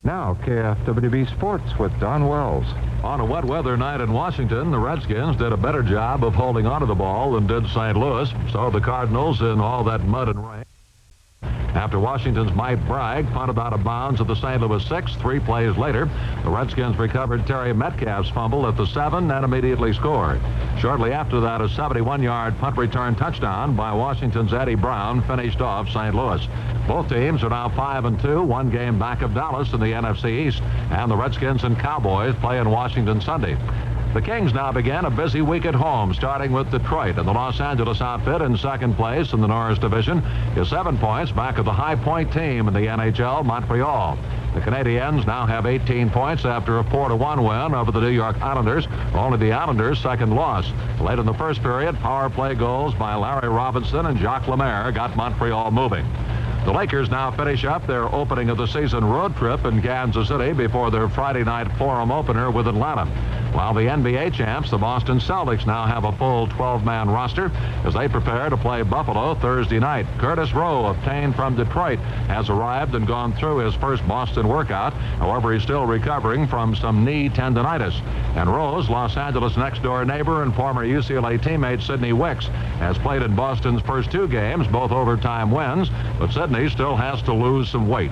Now, KFWB Sports with Don Wells. On a wet weather night in Washington, the Redskins did a better job of holding onto the ball than did St. Louis. So the Cardinals, in all that mud and rain. After Washington's Mike Bragg punted out of bounds at the St. Louis 6, 3 plays later, the Redskins recovered Terry Metcalf's fumble at the 7 and immediately scored. Shortly after that, a 71-yard punt return touchdown by Washington's Eddie Brown finished off St. Louis. Both teams are now 5-2, one game back of Dallas in the NFC East, and the Redskins and Cowboys play in Washington Sunday. The Kings now begin a busy week at home, starting with Detroit, and the Los Angeles outfit in second place in the Norris Division is 7 points back of the high point team in the NHL, Montreal. The Canadiens now have 18 points after a 4-1 win over the New York Islanders, only the Islanders' second loss. Late in the first period, power play goals by Larry Robinson and Jacques Lemaire got Montreal moving. The Lakers now finish up their opening of the season road trip in Kansas City before their Friday night Forum opener with Atlanta. While the NBA champs, the Boston Celtics, now have a full 12-man roster as they prepare to play Buffalo Thursday night. Curtis Rowe, obtained from Detroit, has arrived and gone through his first Boston workout. However, he's still recovering from some knee tendonitis. And Rowe's Los Angeles next-door neighbor and former UCLA teammate Sidney Wicks has played in Boston's first 2 games, both overtime wins, but Sidney still has to lose some weight.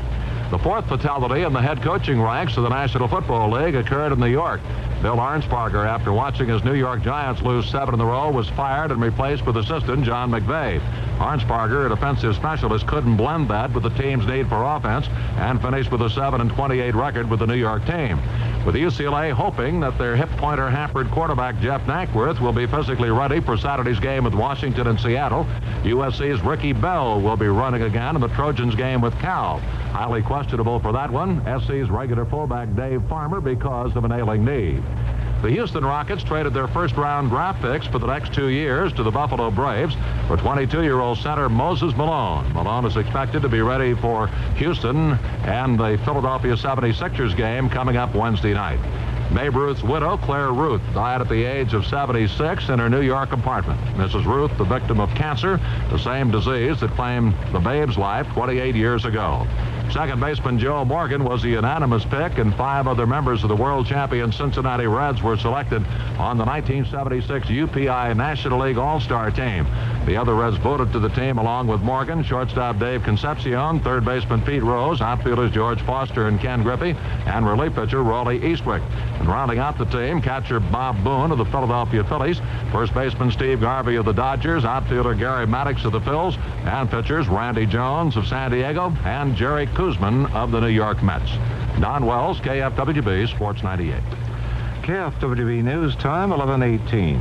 The 4th fatality in the head coaching ranks of the National Football League occurred in New York. Bill Arnsparger, after watching his New York Giants lose 7 in a row, was fired and replaced with assistant John McVay. Arnsparger, a defensive specialist, couldn't blend that with the team's need for offense and finished with a 7-28 record with the New York team. With UCLA hoping that their hip-pointer hampered quarterback Jeff Nankworth will be physically ready for Saturday's game with Washington and Seattle, USC's Ricky Bell will be running again in the Trojans game with Cal. Highly questionable for that one, SC's regular fullback Dave Farmer because of an ailing knee. The Houston Rockets traded their first-round draft picks for the next 2 years to the Buffalo Braves for 22-year-old center Moses Malone. Malone is expected to be ready for Houston and the Philadelphia 76ers game coming up Wednesday night. Babe Ruth's widow, Claire Ruth, died at the age of 76 in her New York apartment. Mrs. Ruth, the victim of cancer, the same disease that claimed the Babe's life 28 years ago. Second baseman Joe Morgan was a unanimous pick, and 5 other members of the world champion Cincinnati Reds were selected on the 1976 UPI National League All-Star team. The other Reds voted to the team along with Morgan, shortstop Dave Concepcion, third baseman Pete Rose, outfielders George Foster and Ken Griffey, and relief pitcher Rollie Eastwick. And rounding out the team, catcher Bob Boone of the Philadelphia Phillies, first baseman Steve Garvey of the Dodgers, outfielder Gary Maddox of the Phils, and pitchers Randy Jones of San Diego and Jerry Koosman of the New York Mets. Don Wells, KFWB Sports 98. KFWB News Time, 11:18.